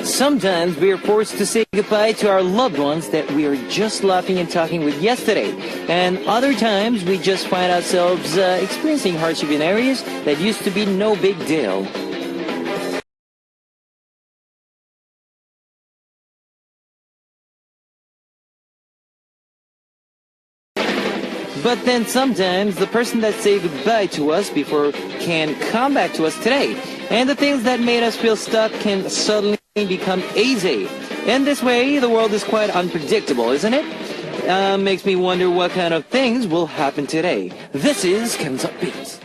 Sometimes we are forced to say goodbye to our loved ones that we are just laughing and talking with yesterday. And other times we just find ourselves experiencing hardship in areas that used to be no big deal. But then sometimes the person that said goodbye to us before can come back to us today. And the things that made us feel stuck can suddenly become easy. In this way, the world is quite unpredictable, isn't it? Makes me wonder what kind of things will happen today. This is Kevin's Upbeat.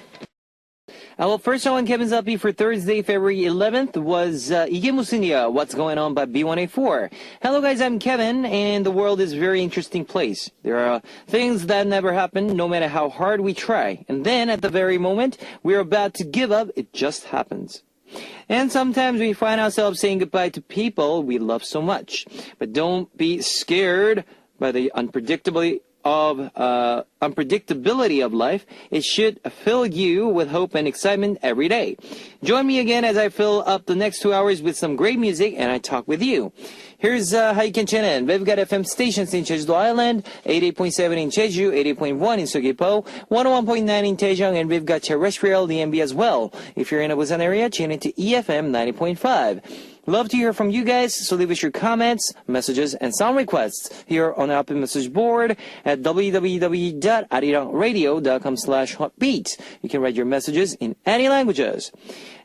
Our first song on Kevin's Upbeat for Thursday, February 11th was 이게 무슨 일이야? What's Going On by B1A4. Hello guys, I'm Kevin, and the world is a very interesting place. There are things that never happen, no matter how hard we try. And then, at the very moment we're about to give up, it just happens. And sometimes we find ourselves saying goodbye to people we love so much. But don't be scared by the unpredictability of life. It should fill you with hope and excitement every day. Join me again as I fill up the next 2 hours with some great music and I talk with you. Here's how you can tune in. We've got FM stations in Jeju Island, 88.7 in Jeju, 88.1 in Seogwipo, 101.9 in Daejeong, and we've got terrestrial DMB as well. If you're in a Busan area, tune into EFM 90.5. Love to hear from you guys, so leave us your comments, messages, and song requests here on our message board at www.arirangradio.com/hotbeat. You can write your messages in any languages.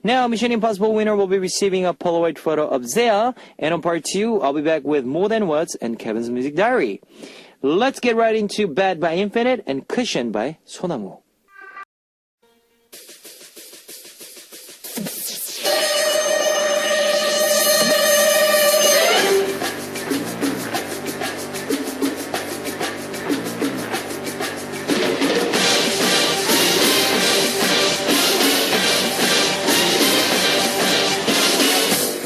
Now, Mission Impossible winner will be receiving a Polaroid photo of Zea, and on part 2, I'll be back with More Than Words and Kevin's Music Diary. Let's get right into Bad by Infinite and Cushion by Sonamu.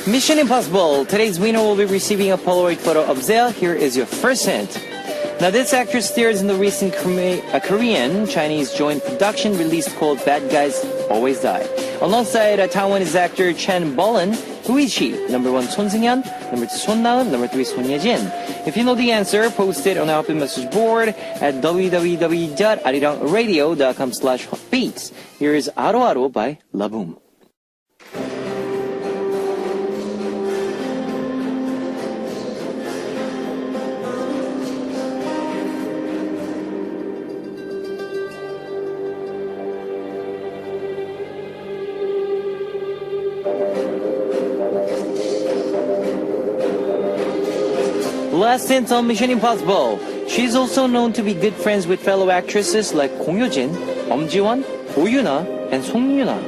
Mission Impossible. Today's winner will be receiving a Polaroid photo of Zea. Here is your first hint. Now, this actress stars in the recent Korean-Chinese joint production release called Bad Guys Always Die. Alongside Taiwanese actor Chen Bolin. Who is she? Number 1, Son Seung-yeon. Number 2, Son Na-eun. Number 3, Son Ye-jin. If you know the answer, post it on our message board at www.arirangradio.com/hotbeats. Here is Aro Aro by Laboom. Last hint on Mission Impossible. She's also known to be good friends with fellow actresses like Kong Yoo-jin, Ji-won, Oh Yoona, and Song Yoona,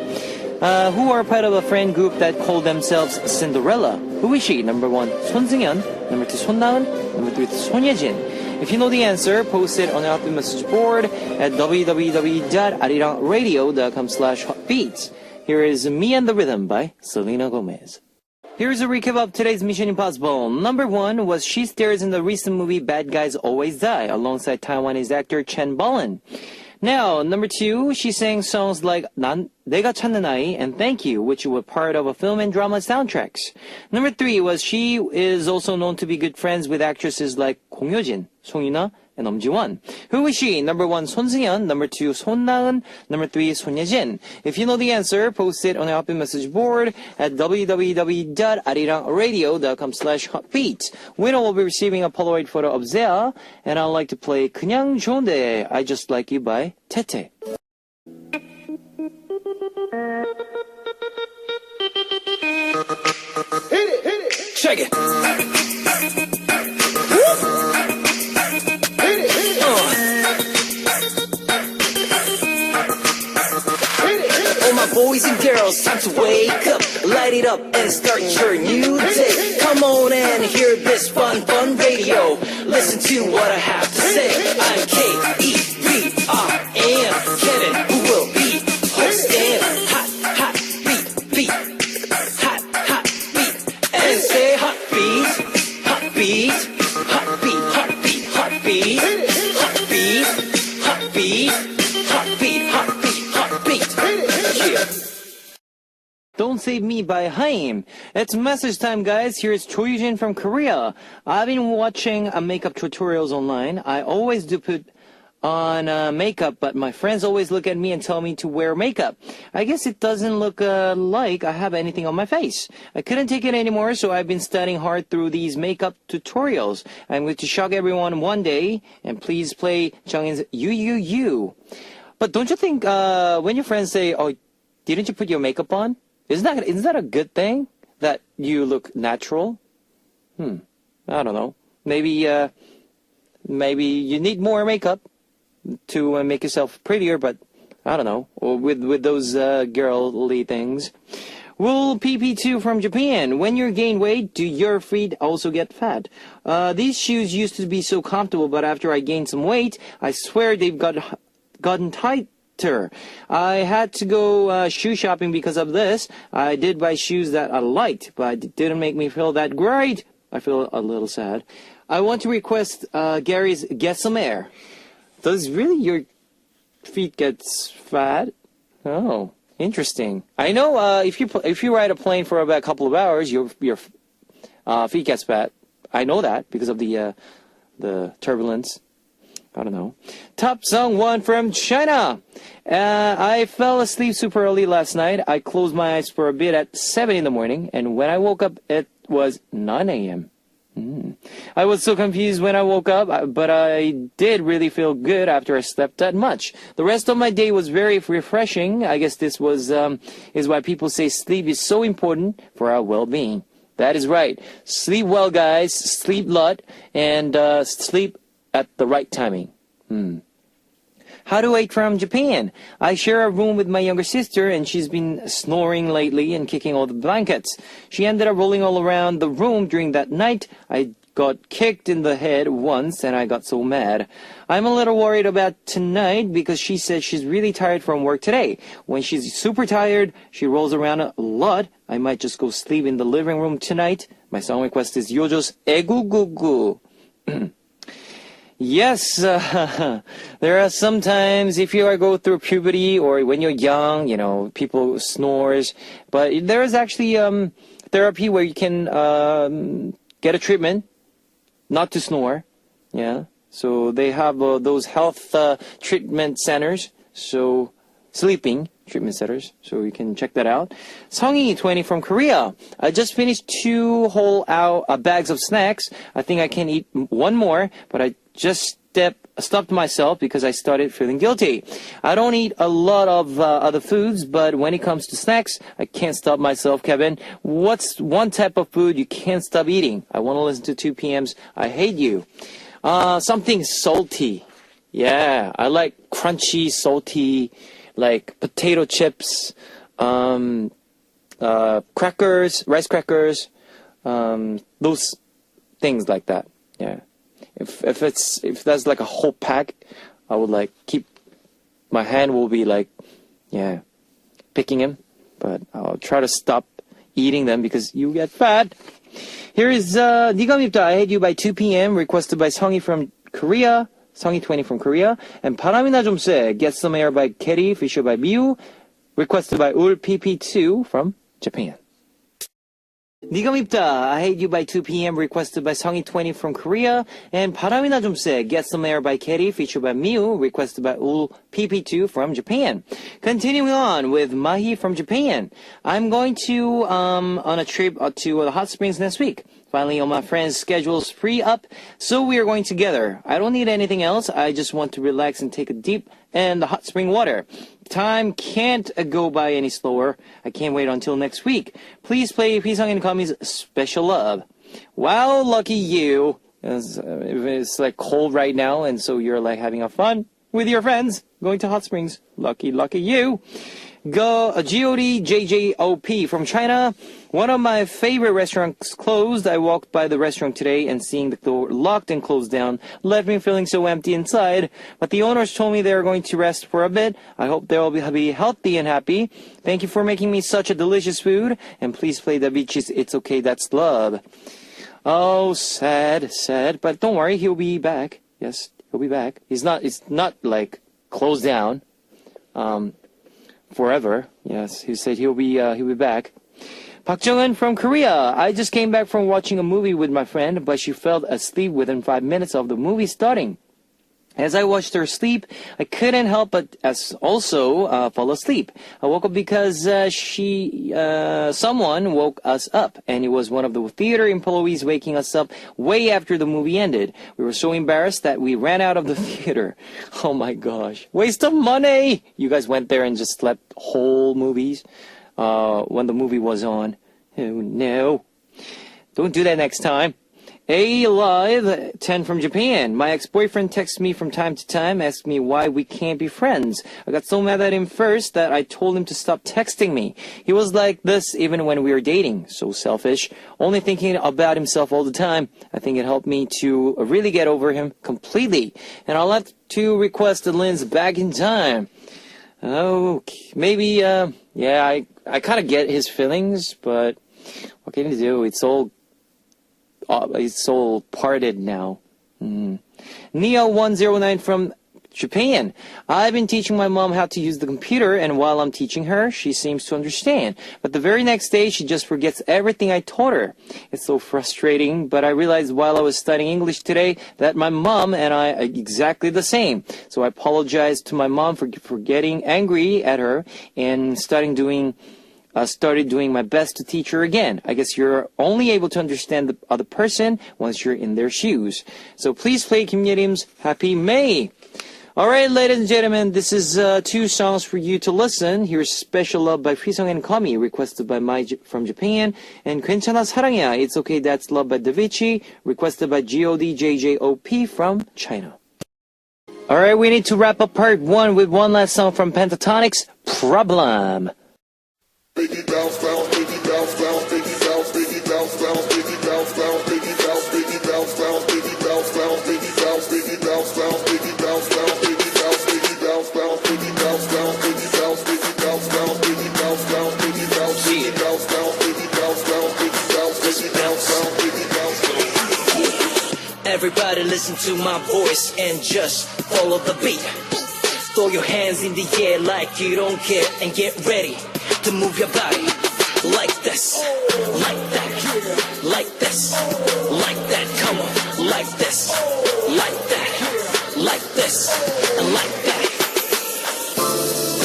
who are part of a friend group that call themselves Cinderella. Who is she? Number 1, Son Seung-yeon. Number 2, Son Na-eun. Number 3, Son Ye-jin. If you know the answer, post it on our message board at www.arirangradio.com/hotbeats. Here is Me and the Rhythm by Selena Gomez. Here's a recap of today's Mission Impossible. Number 1 was she stars in the recent movie Bad Guys Always Die alongside Taiwanese actor Chen Bolin. Now, number 2, she sang songs like 내가 찾는 아이 and Thank You, which were part of a film and drama soundtracks. Number 3 was she is also known to be good friends with actresses like Kong Yoo-jin, Song Yoona, and Ji-won. Who is she? Number 1, Son Seung-yeon. Number 2, Son Na-eun. Number 3, Son Ye-jin. If you know the answer, post it on our message board at www.arirangradio.com/hotbeat. Winner will be receiving a Polaroid photo of Zea, and I'd like to play 그냥 좋은데 I Just Like You by Tete. Hit it. Check it. All my boys and girls, time to wake up, light it up and start your new day. Come on and hear this fun radio. Listen to what I have to say. I'm K-E-V-R-N, Kevin, who will be hosting hot beat, hot beat, and say hot beat, hot beat, hot beat, hot beat, hot beat, hot beat, hot beat, hot beat, hot beat, hot beat. Yeah. Don't Save Me by Haim. It's message time, guys. Here's Cho Yujin from Korea. I've been watching makeup tutorials online. I always do put on makeup, but my friends always look at me and tell me to wear makeup. I guess it doesn't look like I have anything on my face. I couldn't take it anymore, so I've been studying hard through these makeup tutorials. I'm going to shock everyone one day, and please play Jungin's You. But don't you think when your friends say, "Oh, didn't you put your makeup on?" Isn't that a good thing that you look natural? I don't know. Maybe you need more makeup to make yourself prettier, but I don't know. Or with those girly things. Wool PP2 from Japan. When you gain weight, do your feet also get fat? These shoes used to be so comfortable, but after I gained some weight, I swear they've gotten tighter. I had to go shoe shopping because of this. I did buy shoes that I liked, but it didn't make me feel that great. I feel a little sad. I want to request Gary's Get Some Air. Does really your feet get fat? Oh, interesting. I know if you ride a plane for about a couple of hours, your feet gets fat. I know that because of the turbulence. I don't know. Top song 1 from China. I fell asleep super early last night. I closed my eyes for a bit at 7 in the morning, and when I woke up, it was 9 a.m. I was so confused when I woke up, but I did really feel good after I slept that much. The rest of my day was very refreshing. I guess this is why people say sleep is so important for our well-being. That is right. Sleep well, guys. Sleep a lot, and sleep at the right timing. How to wait from Japan. I share a room with my younger sister, and she's been snoring lately and kicking all the blankets. She ended up rolling all around the room during that night. I got kicked in the head once, and I got so mad. I'm a little worried about tonight because she says she's really tired from work today. When she's super tired, she rolls around a lot. I might just go sleep in the living room tonight. My song request is Yojo's Egugugu. Yes, there are sometimes if you go through puberty or when you're young, people snores. But there is actually therapy where you can get a treatment not to snore. Yeah, so they have those health treatment centers. So sleeping treatment centers. So you can check that out. Songy 20 from Korea. I just finished 2 whole bags of snacks. I think I can eat one more, but I just stopped myself because I started feeling guilty. I don't eat a lot of other foods, but when it comes to snacks, I can't stop myself, Kevin. What's one type of food you can't stop eating? I want to listen to 2 PM's I Hate You. Something salty. Yeah, I like crunchy, salty, like potato chips, crackers, rice crackers, those things like that. Yeah. If that's like a whole pack, I would my hand will be picking him, but I'll try to stop eating them because you get fat. Here is 니가 밉다 I Hate You by 2 PM requested by Songy from Korea, Songy 20 from Korea, and 바람이나 좀 쐬 Get Some Air by Katie, Fisher by Miu, requested by 울 PP2 from Japan. 니가 밉다 I Hate You by 2 PM requested by Songy 20 from Korea, and 바람이나 좀 쐬 Get Some Air by Katie, featured by Miu, requested by ul PP2 from Japan. Continuing on with Mahi from Japan. I'm going to on a trip to the hot springs next week. Finally, all my friends' schedules free up, so we are going together. I don't need anything else. I just want to relax and take a dip in the hot spring water. Time can't go by any slower. I can't wait until next week. Please play Pisang and Kami's Special Love. Wow, lucky you. It's like cold right now, and so you're having a fun with your friends going to hot springs. Lucky you. GODJJOP from China. One of my favorite restaurants closed. I walked by the restaurant today and seeing the door locked and closed down left me feeling so empty inside. But the owners told me they are going to rest for a bit. I hope they'll be healthy and happy. Thank you for making me such a delicious food. And please play the Beaches It's Okay That's Love. Oh, sad. But don't worry, he'll be back. Yes, he'll be back. It's not closed down. Forever. Yes, he said he'll be back. Park Jung-un from Korea. I just came back from watching a movie with my friend, but she fell asleep within 5 minutes of the movie starting. As I watched her sleep, I couldn't help but also fall asleep. I woke up because someone woke us up, and it was one of the theater employees waking us up way after the movie ended. We were so embarrassed that we ran out of the theater. Oh my gosh. Waste of money! You guys went there and just slept whole movies when the movie was on. Oh no. Don't do that next time. Live 10 from Japan. My ex-boyfriend texts me from time to time, asks me why we can't be friends. I got so mad at him first that I told him to stop texting me. He was like this even when we were dating. So selfish. Only thinking about himself all the time. I think it helped me to really get over him completely. And I'll have to request the Lynn's back in time. Okay, maybe, I kind of get his feelings, but what can you do? It's all parted now. Neo109 from Japan. I've been teaching my mom how to use the computer, and while I'm teaching her, she seems to understand. But the very next day, she just forgets everything I taught her. It's so frustrating, but I realized while I was studying English today that my mom and I are exactly the same. So I apologized to my mom for getting angry at her and started doing my best to teach her again. I guess you're only able to understand the other person once you're in their shoes. So please play Kim Yerim's Happy May. Alright, ladies and gentlemen, this is 2 songs for you to listen. Here's Special Love by Freesong and Kami, requested by Mai from Japan, and 괜찮아 사랑이야, It's Okay That's Love by Davichi, requested by GODJJOP from China. Alright, we need to wrap up part 1 with one last song from Pentatonix, Problem. Biggie bounce, bounce, biggie bounce, bounce, biggie bounce, biggie bounce, bounce, biggie bounce, bounce, biggie bounce, biggie bounce, bounce, biggie bounce, bounce, biggie bounce, biggie bounce, bounce, biggie bounce, bounce, biggie bounce, biggie bounce, bounce, biggie bounce, bounce, biggie bounce, biggie bounce, bounce, biggie bounce, bounce, biggie bounce, biggie bounce, bounce, biggie bounce, bounce, biggie bounce, biggie bounce, bounce, biggie bounce, bounce. Everybody listen to my voice and just follow the beat. Throw your hands in the air like you don't care and get ready to move your body like this, like that, like this, like that, come on, like this, like that, like this, and like that.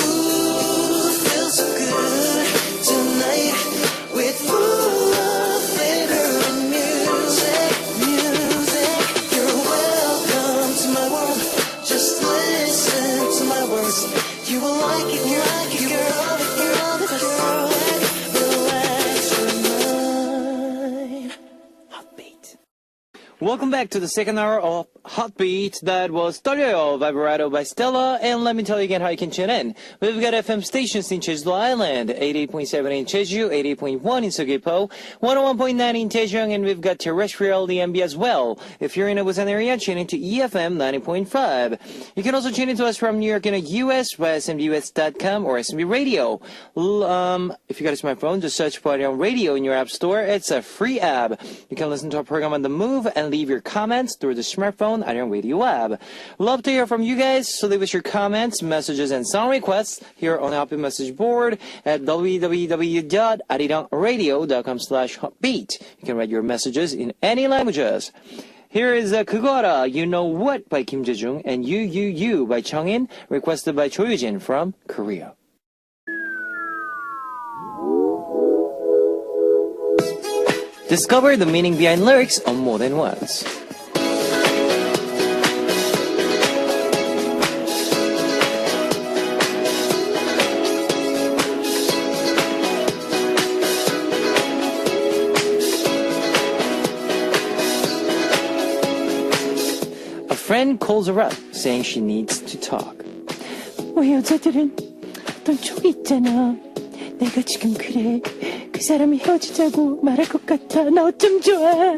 Ooh, feels so good tonight with full of flavor and music. You're welcome to my world. Just listen to my words. You will like it, girl. Welcome back to the second hour of Heartbeat. That was 떨려요, Vibrato by Stella. And let me tell you again how you can tune in. We've got FM stations in Jeju Island, 88.7 in Jeju, 88.1 in Seogwipo, 101.9 in Daejeong, and we've got terrestrial DMB as well. If you're in the Busan area, tune into EFM 90.5. You can also tune into us from New York in the US via SMBUS.com or SMB Radio. If you got a smartphone, just search for Arirang Radio in your app store. It's a free app. You can listen to our program on the move and leave your comments through the smartphone Arirang Radio app. Love to hear from you guys, so leave us your comments, messages, and song requests here on the Happy Message board at www.arirangradio.com/heartbeat. You can write your messages in any languages. Here is 그거 알아, You Know What by Kim Jae-jung and You by Chungin, requested by Cho Yujin from Korea. Discover the meaning behind lyrics on More Than Once. A friend calls her up, saying she needs to talk. 우리 여자들은 어떤 촉이 있잖아. 내가 지금 그래. 그 사람이 헤어지자고 말할 것 같아. 나 어쩜 좋아.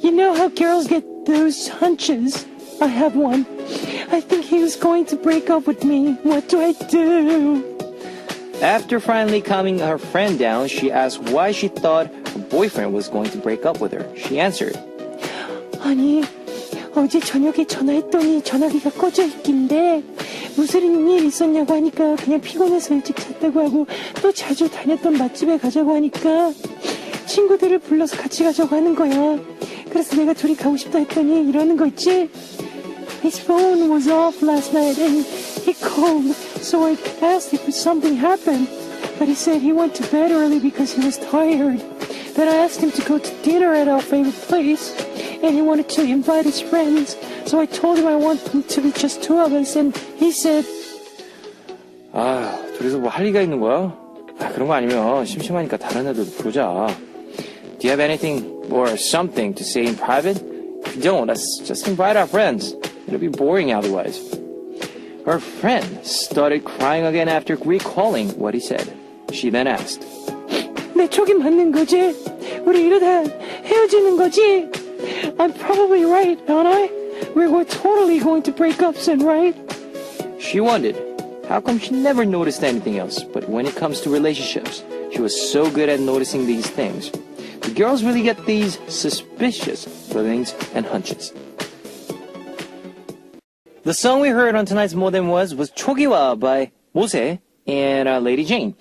You know how girls get those hunches? I have one. I think he was going to break up with me. What do I do? After finally calming her friend down, she asked why she thought her boyfriend was going to break up with her. She answered, 아니, 어제 저녁에 전화했더니 전화기가 꺼져 있길래 무슨 일 있었냐고 하니까 그냥 피곤해서 일찍 잤다고 하고 또 자주 다녔던 맛집에 가자고 하니까 친구들을 불러서 같이 가자고 하는 거야. 그래서 내가 둘이 가고 싶다 했더니 이러는 거 있지? His phone was off last night and he called, so I asked if something happened. But he said he went to bed early because he was tired. Then I asked him to go to dinner at our favorite place, and he wanted to invite his friends. So I told him I want them to be just two of us, and he said, 둘이서 뭐 할 리가 있는 거야? 그런 거 아니면 심심하니까 다른 애들도 부르자. Do you have anything or something to say in private? If you don't, let's just invite our friends. It'll be boring otherwise. Her friend started crying again after recalling what he said. She then asked, 내 촉이 맞는 거지? 우리 이러다 헤어지는 거지? I'm probably right, aren't I? We're totally going to break up soon, right? She wondered, how come she never noticed anything else? But when it comes to relationships, she was so good at noticing these things. The girls really get these suspicious feelings and hunches. The song we heard on tonight's More Than Was 초기화 by Mose and Lady Jane.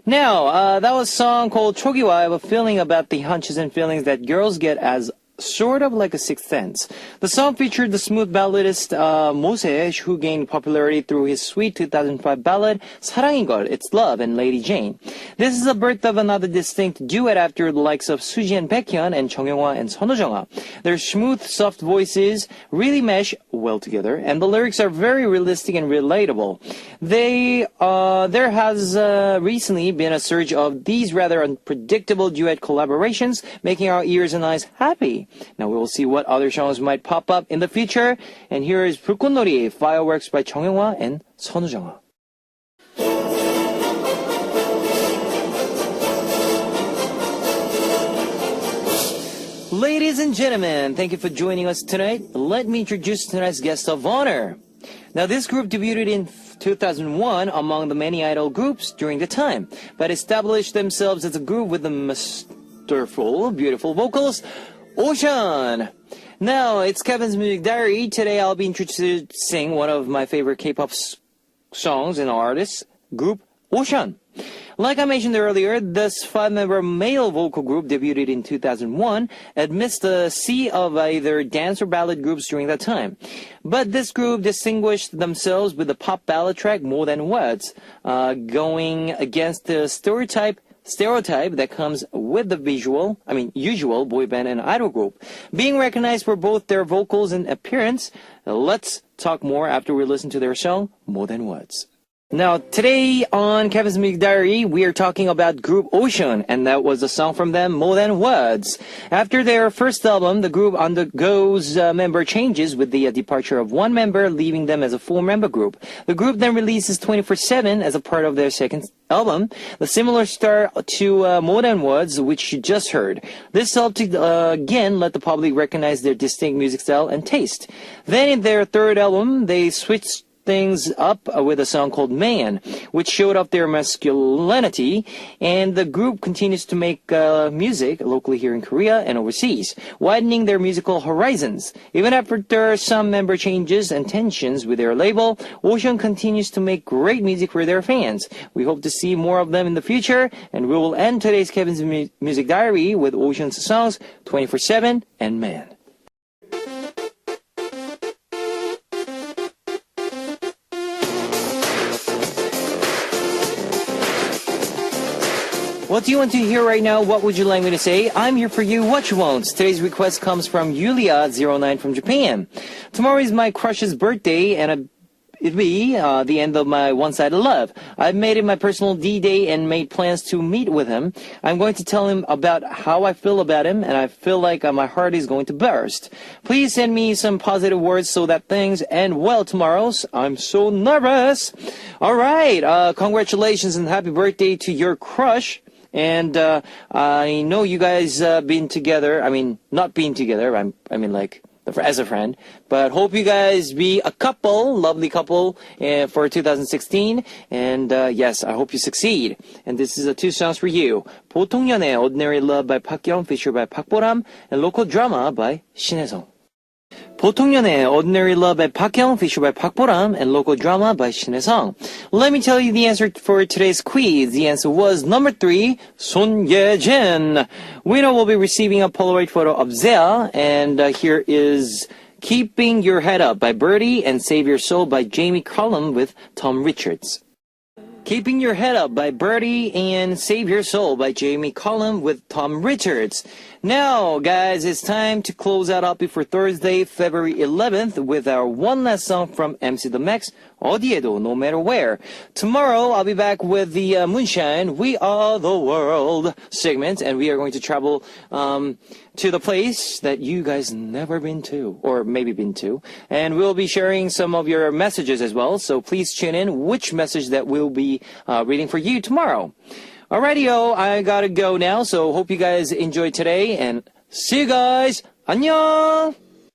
Now, that was a song called 초기화. I have a feeling about the hunches and feelings that girls get as sort of like a sixth sense. The song featured the smooth balladist Mose, who gained popularity through his sweet 2005 ballad 사랑인걸, It's Love, and Lady Jane. This is the birth of another distinct duet after the likes of Suji and Baekhyun and 정영화 and 선우정아. Their smooth, soft voices really mesh well together, and the lyrics are very realistic and relatable. There has recently been a surge of these rather unpredictable duet collaborations, making our ears and eyes happy. Now we will see what other songs might pop up in the future. And here is 불꽃놀이, Fireworks by 정영화 and 선우정아. Ladies and gentlemen, thank you for joining us tonight. Let me introduce tonight's guest of honor. Now, this group debuted in 2001 among the many idol groups during the time, but established themselves as a group with the masterful, beautiful vocals, Ocean. Now, it's Kevin's Music Diary. Today I'll be introducing one of my favorite K-pop songs and artists, group Ocean. Like I mentioned earlier, this 5-member male vocal group debuted in 2001 amidst the sea of either dance or ballad groups during that time. But this group distinguished themselves with the pop ballad track More Than Words, going against the stereotype that comes with the usual boy band and idol group. Being recognized for both their vocals and appearance, let's talk more after we listen to their song, More Than Words. Now, today on Kevin's Music Diary, we are talking about group Ocean, and that was a song from them, More Than Words. After their first album, the group undergoes member changes with the departure of one member, leaving them as a 4-member group. The group then releases 24/7 as a part of their second album, the similar start to More Than Words, which you just heard. This helped to again let the public recognize their distinct music style and taste. Then in their third album, they switched things up with a song called Man, which showed off their masculinity, and the group continues to make music locally here in Korea and overseas, widening their musical horizons. Even after some member changes and tensions with their label, Ocean continues to make great music for their fans. We hope to see more of them in the future, and we will end today's Kevin's Music Diary with Ocean's songs 24/7 and Man. What do you want to hear right now? What would you like me to say? I'm here for you. What you want? Today's request comes from Yulia09 from Japan. Tomorrow is my crush's birthday, and it'll be the end of my one-sided love. I've made it my personal D-Day and made plans to meet with him. I'm going to tell him about how I feel about him, and I feel like my heart is going to burst. Please send me some positive words so that things end well tomorrow. I'm so nervous. All right. Congratulations and happy birthday to your crush. And I know you guys been together. I mean, not being together. I mean, like, as a friend. But hope you guys be a couple, lovely couple, for 2016. And yes, I hope you succeed. And this is 2 songs for you. 보통연애, Ordinary Love by Park Yeon, featured by Park Boram, and Local Drama by 신혜성. 보통연애, Ordinary Love by Park Hyung, featured by Park Boram, and Local Drama by Shin Hye-sung. Let me tell you the answer for today's quiz. The answer was number 3, Son Ye-jin. Winner will be receiving a Polaroid photo of Zea, and here is Keeping Your Head Up by Birdie and Save Your Soul by Jamie Cullum with Tom Richards. Keeping Your Head Up by Birdie and Save Your Soul by Jamie Cullum with Tom Richards. Now, guys, it's time to close out Happy for Thursday, February 11th with our one last song from MC The Max, 어디에도, no matter where. Tomorrow, I'll be back with the Moonshine, We Are the World segment, and we are going to travel to the place that you guys never been to, or maybe been to. And we'll be sharing some of your messages as well, so please tune in which message that we'll be reading for you tomorrow. Alrighty, I gotta go now, so hope you guys enjoyed today, and see you guys! 안녕!